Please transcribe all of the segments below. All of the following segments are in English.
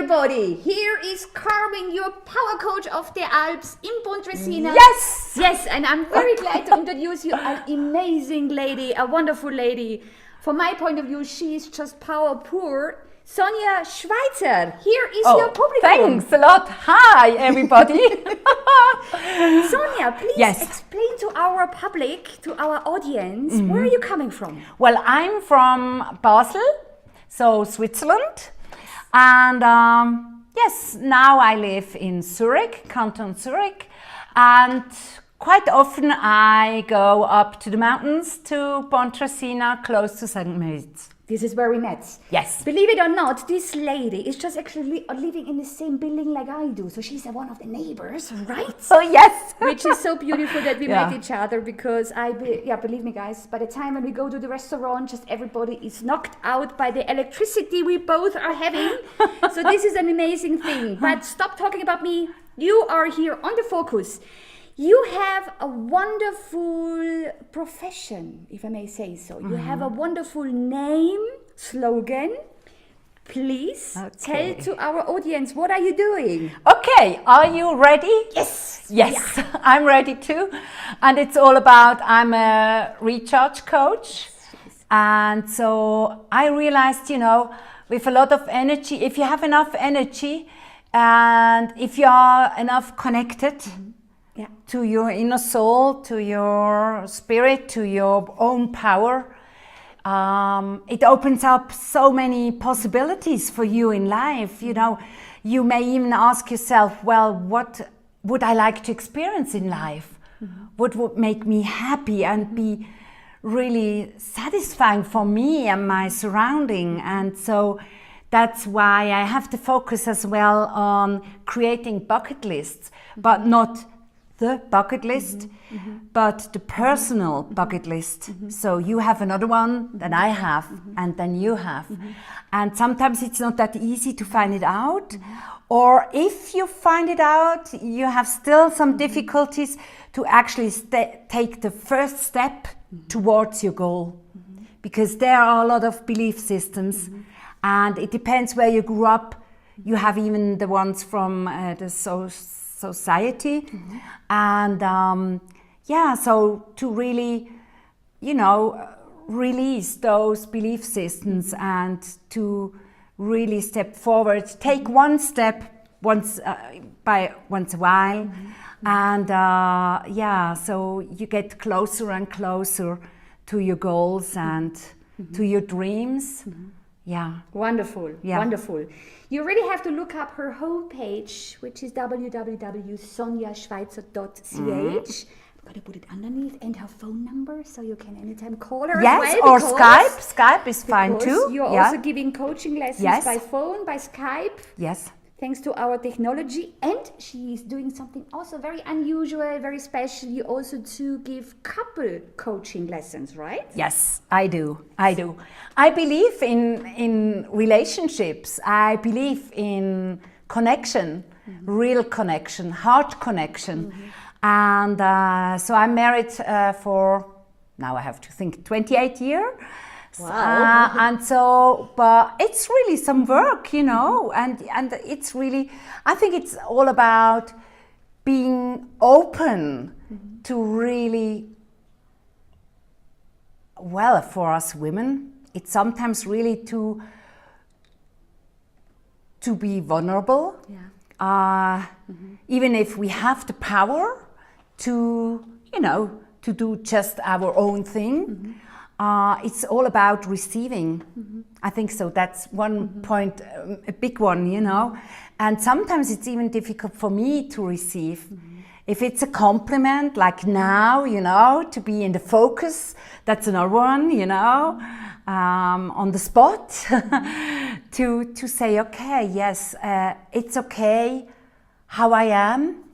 everybody, here is Carmen, your power coach of the Alps in Pontresina. Yes! Yes, and I'm very glad to introduce you, an amazing lady, a wonderful lady. From my point of view, she is just power pure. Sonja Schweizer, here is your public. Thanks a lot. Hi, everybody. Sonja, please explain to our public, to our audience, where are you coming from? Well, I'm from Basel, so Switzerland. And yes, now I live in Zurich, Canton Zurich. And quite often I go up to the mountains to Pontresina, close to St. Moritz. This is where we met. Yes. Believe it or not, this lady is just actually living in the same building like I do. So she's one of the neighbors, right? Oh, yes. Which is so beautiful that we met each other, because believe me guys, by the time when we go to the restaurant, just everybody is knocked out by the electricity we both are having. So this is an amazing thing. But stop talking about me. You are here on the focus. You have a wonderful profession, if I may say so. You have a wonderful name, slogan. Please tell to our audience, what are you doing? Okay, are you ready? Yes. Yes, I'm ready too. And it's all about, I'm a recharge coach. And so I realized, with a lot of energy, if you have enough energy and if you are enough connected, to your inner soul, to your spirit, to your own power, it opens up so many possibilities for you in life. You may even ask yourself, well, what would I like to experience in life? What would make me happy and be really satisfying for me and my surrounding? And so that's why I have to focus as well on creating bucket lists, but not the bucket list, but the personal bucket list. So you have another one than I have, and then you have. And sometimes it's not that easy to find it out. Or if you find it out, you have still some difficulties to actually take the first step towards your goal. Because there are a lot of belief systems, and it depends where you grew up. You have even the ones from the society, and so to really release those belief systems and to really step forward, take one step once a while, and so you get closer and closer to your goals and to your dreams. Wonderful. You really have to look up her homepage, which is www.sonjaschweizer.ch. I'm going to put it underneath, and her phone number, so you can anytime call her as well. Or Skype. Skype is fine too. You're also giving coaching lessons by phone, by Skype. Yes. Thanks to our technology. And she is doing something also very unusual, very special. You also to give couple coaching lessons, right? Yes, I do. I believe in relationships. I believe in connection, real connection, heart connection. And so I'm married for, now I have to think, 28 years. Wow. And so, but it's really some work, and it's really, I think it's all about being open to really, well, for us women, it's sometimes really to be vulnerable, even if we have the power to, to do just our own thing. It's all about receiving. I think so. That's one point, a big one, And sometimes it's even difficult for me to receive. If it's a compliment, like now, to be in the focus, that's another one, on the spot, to say, okay, yes, it's okay how I am,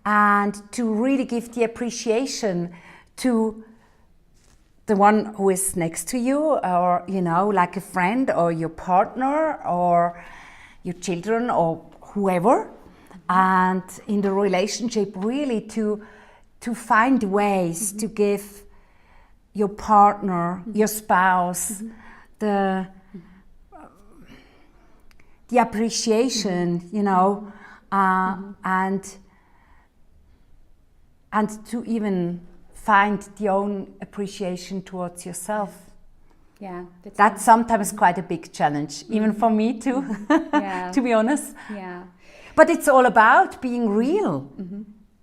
and to really give the appreciation to the one who is next to you, or, like a friend or your partner or your children or whoever. And in the relationship, really to find ways to give your partner, your spouse, the the appreciation, you know, and to even find the own appreciation towards yourself. Yeah, that's sometimes quite a big challenge, even for me too, to be honest. Yeah. But it's all about being real.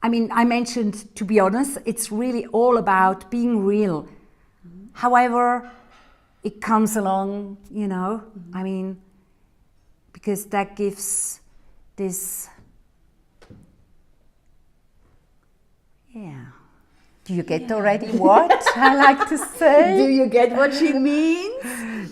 I mean, I mentioned, to be honest, it's really all about being real. However, it comes along, you know, I mean, because that gives this, Do you get already what I like to say? Do you get what she means?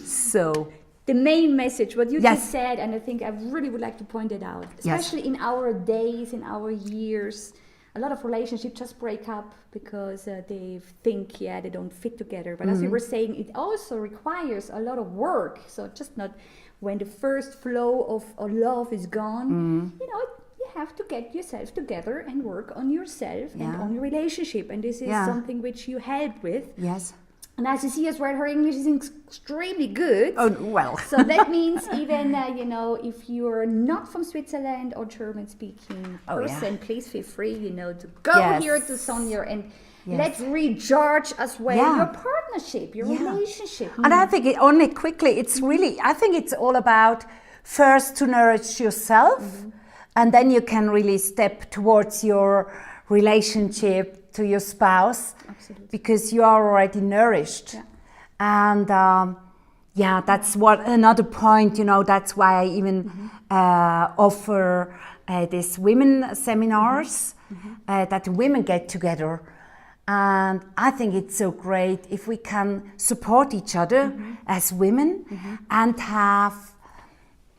So, the main message, what you just said, and I think I really would like to point it out, especially in our days, in our years, a lot of relationships just break up because they think, they don't fit together. But as we were saying, it also requires a lot of work. So just not when the first flow of love is gone, you know, you have to get yourself together and work on yourself and on your relationship. And this is something which you help with. Yes. And as you see as well, her English is extremely good. Oh, well. So that means even, you know, if you're not from Switzerland or German-speaking person, please feel free, you know, to go here to Sonja and let's recharge as well your partnership, your relationship. And I think only quickly, I think it's all about first to nourish yourself, and then you can really step towards your relationship to your spouse. Absolutely. Because you are already nourished. And that's what another point, you know, that's why I even offer these women seminars that women get together. And I think it's so great if we can support each other as women and have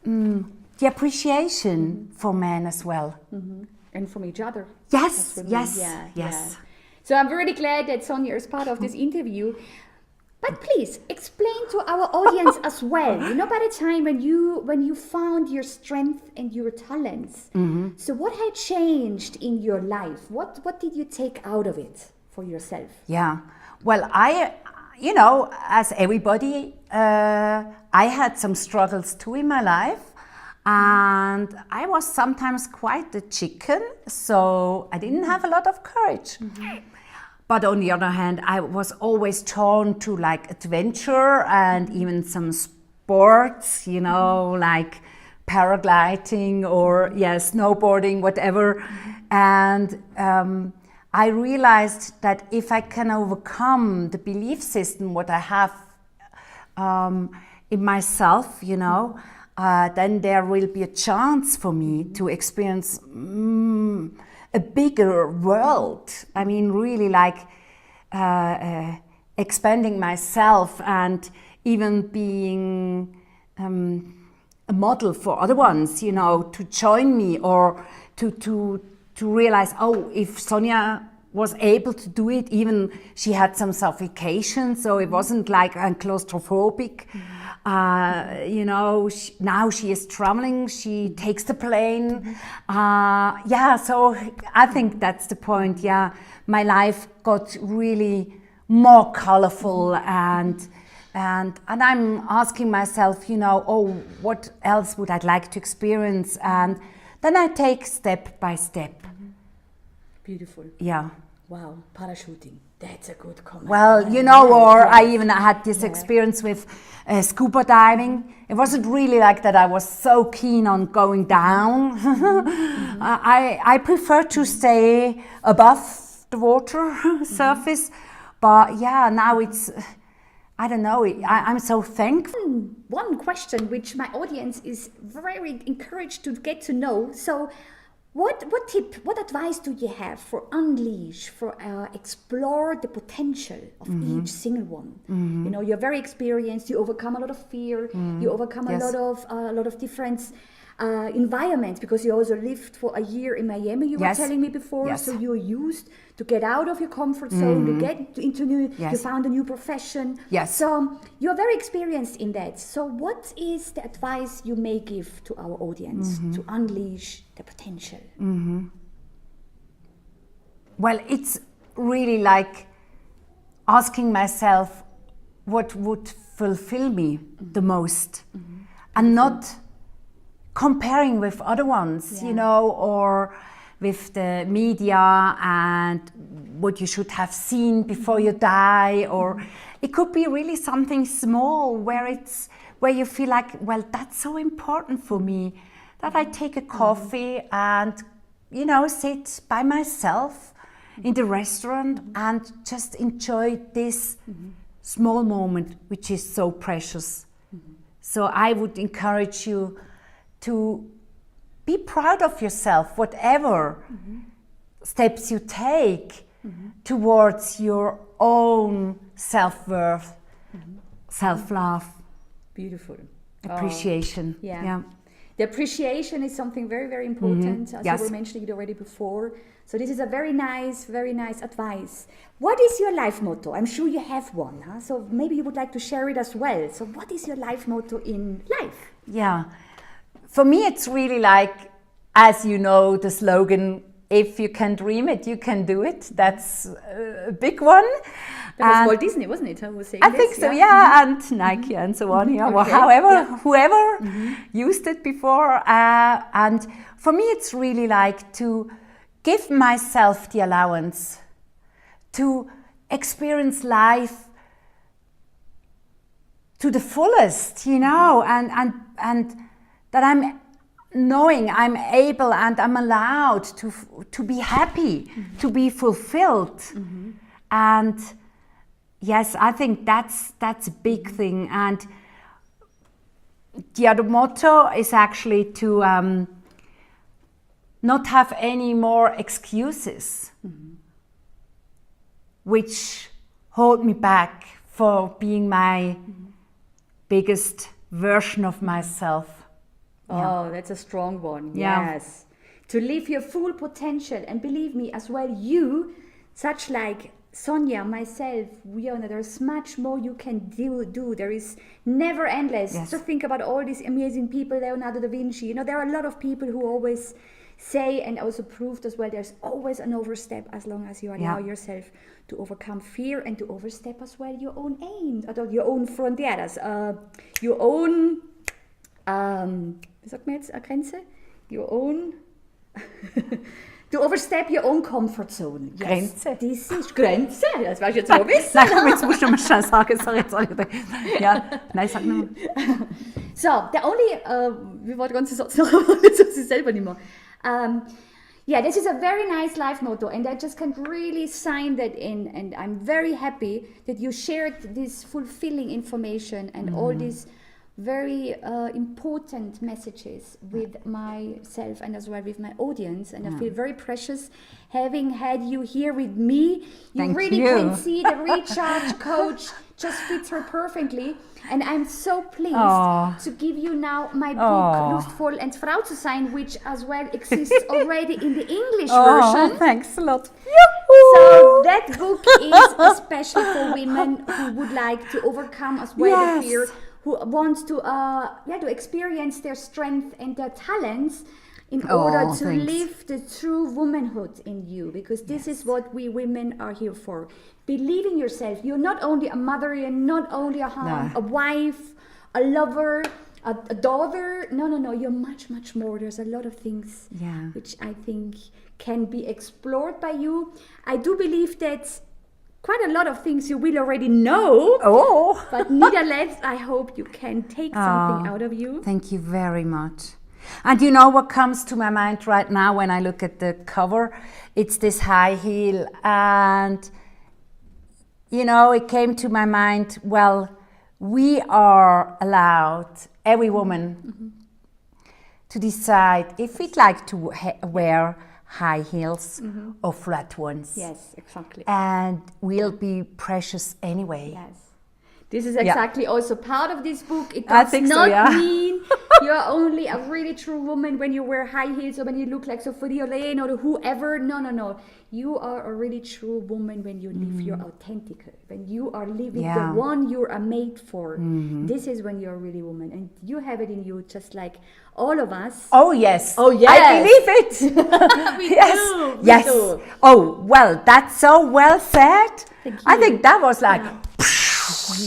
the appreciation for men as well. And from each other. Yes. So I'm really glad that Sonja is part of this interview. But please explain to our audience as well. You know, by the time when you found your strength and your talents, so what had changed in your life? What did you take out of it for yourself? Yeah. Well, you know, as everybody, I had some struggles too in my life. And I was sometimes quite a chicken, so I didn't have a lot of courage. But on the other hand, I was always drawn to like adventure and even some sports, you know, like paragliding or snowboarding, whatever. And I realized that if I can overcome the belief system, what I have in myself, you know, then there will be a chance for me to experience a bigger world. I mean, really like expanding myself and even being a model for other ones, you know, to join me or to realize, if Sonja was able to do it, even she had some suffocation, so it wasn't like claustrophobic. You know, now she is traveling, she takes the plane. So I think that's the point. My life got really more colorful and I'm asking myself, you know, what else would I like to experience? And then I take step by step. Beautiful. Yeah. Wow, parachuting. That's a good comment. Well, you know, I even had this experience with scuba diving. It wasn't really like that I was so keen on going down. I prefer to stay above the water surface. But now it's, I don't know, I'm so thankful. One question which my audience is very encouraged to get to know. So, what tip, what advice do you have for unleash, for explore the potential of each single one? You know, you're very experienced. You overcome a lot of fear. You overcome a lot of different environments because you also lived for a year in Miami. You were telling me before, so you're used to get out of your comfort zone, to get into new. You found a new profession. So you're very experienced in that. So what is the advice you may give to our audience to unleash the potential? Well, it's really like asking myself what would fulfill me the most, and not comparing with other ones, you know, or with the media and what you should have seen before you die, or it could be really something small where you feel like, well, that's so important for me that I take a coffee and, you know, sit by myself in the restaurant and just enjoy this small moment, which is so precious. So I would encourage you to be proud of yourself, whatever steps you take towards your own self-worth, self-love. Beautiful. Appreciation. Yeah. The appreciation is something very, very important, as you were mentioning it already before. So this is a very nice advice. What is your life motto? I'm sure you have one, huh? So maybe you would like to share it as well. So what is your life motto in life? Yeah. For me, it's really like, as you know, the slogan, if you can dream it, you can do it. That's a big one. That was Walt Disney, wasn't it? Who was saying I think so, and Nike and so on. Yeah, well, whoever used it before. And for me, it's really like to give myself the allowance to experience life to the fullest, you know, and that I'm knowing I'm able and I'm allowed to be happy, to be fulfilled. And yes, I think that's a big thing. And the other motto is actually to not have any more excuses which hold me back for being my biggest version of myself. Oh, that's a strong one. Yes. To live your full potential. And believe me as well, you, such like Sonja, myself, Rihanna, there's much more you can do. There is never endless. Yes. Just think about all these amazing people, Leonardo da Vinci. You know, there are a lot of people who always say, and also proved as well, there's always an overstep as long as you allow yourself to overcome fear and to overstep as well your own aims, or your own frontieras, your own, wie sagt man jetzt, Grenze? Your own, to overstep your own comfort zone. Yes, Grenze. Das ist Grenze, das weißt du jetzt noch wissen. Nein, komm, jetzt musst du mal schnell sagen, sorry. Ja, nein, sag nur. So, der only, wie war der ganze Satz noch? Jetzt weiß ich selber nicht mehr. Yeah, this is a very nice life motto, and I just can really sign that in, and I'm very happy that you shared this fulfilling information and all these very important messages with myself and as well with my audience, and I feel very precious having had you here with me. You really can see the recharge coach just fits her perfectly, and I'm so pleased to give you now my book Lustvoll and Frau zu sein, which as well exists already in the English version. Thanks a lot. So that book is especially for women who would like to overcome as well the fear, who want to experience their strength and their talents in order to live the true womanhood in you, because this is what we women are here for. Believe in yourself. You're not only a mother, you're not only a wife, a lover, a daughter. No, you're much, much more. There's a lot of things which I think can be explored by you. I do believe that quite a lot of things you will already know. But nevertheless, I hope you can take something out of you. Thank you very much. And you know what comes to my mind right now when I look at the cover? It's this high heel, and you know, it came to my mind, well, we are allowed, every woman, to decide if we'd like to wear high heels or flat ones. Yes, exactly. And we'll be precious anyway. Yes. This is exactly also part of this book. It does not mean you're only a really true woman when you wear high heels or when you look like Sophia Loren or whoever. No. You are a really true woman when you live your authentic, when you are living the one you are made for. This is when you're a really woman, and you have it in you, just like all of us. Oh yes. I believe it. We do. Yes. Oh well, that's so well said. Thank you. I think that was like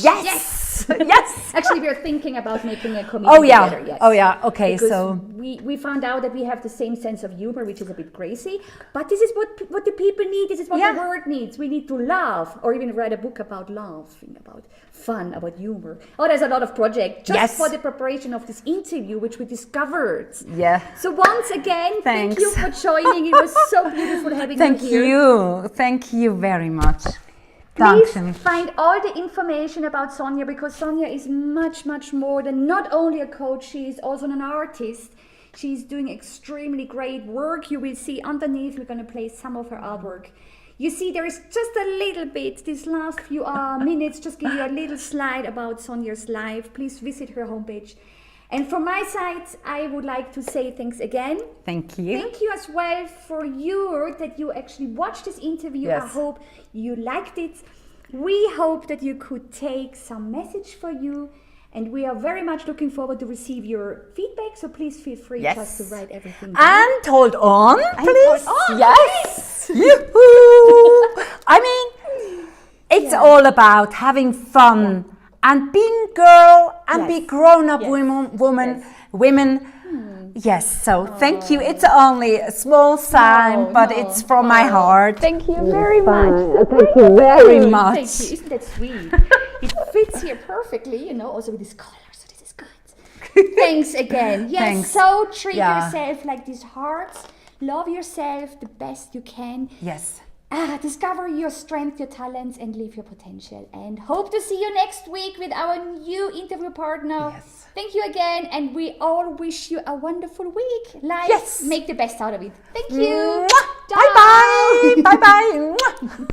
yes. Yes, yes. Actually, we're thinking about making a comedy together. Yes. Oh yeah. Okay. Because so we found out that we have the same sense of humor, which is a bit crazy. But this is what the people need. This is what the world needs. We need to laugh, or even write a book about laughing, about fun, about humor. Oh, there's a lot of projects just for the preparation of this interview, which we discovered. Yeah. So once again, thank you for joining. It was so beautiful having you here. Thank you very much. Please find all the information about Sonja, because Sonja is much, much more than not only a coach, she is also an artist. She's doing extremely great work. You will see underneath, we're going to play some of her artwork. You see, there is just a little bit, these last few minutes, just give you a little slide about Sonja's life. Please visit her homepage. And from my side, I would like to say thanks again. Thank you. Thank you as well for that you actually watched this interview. Yes. I hope you liked it. We hope that you could take some message for you. And we are very much looking forward to receive your feedback. So please feel free just to write everything down. And hold on, please. Hold on, yes. Yoo-hoo. I mean, it's all about having fun. And being girl and be grown-up women. Yes, so thank you. It's only a small sign, but it's from my heart. Thank you very much. Thank you very much. Thank you. Isn't that sweet? It fits here perfectly, also with this color, so this is good. Thanks again. Yes, Thanks. so treat yourself like these hearts. Love yourself the best you can. Yes. Discover your strength, your talents, and live your potential. And hope to see you next week with our new interview partner. Yes. Thank you again, and we all wish you a wonderful week. Make the best out of it. Thank you. Bye bye. Bye bye.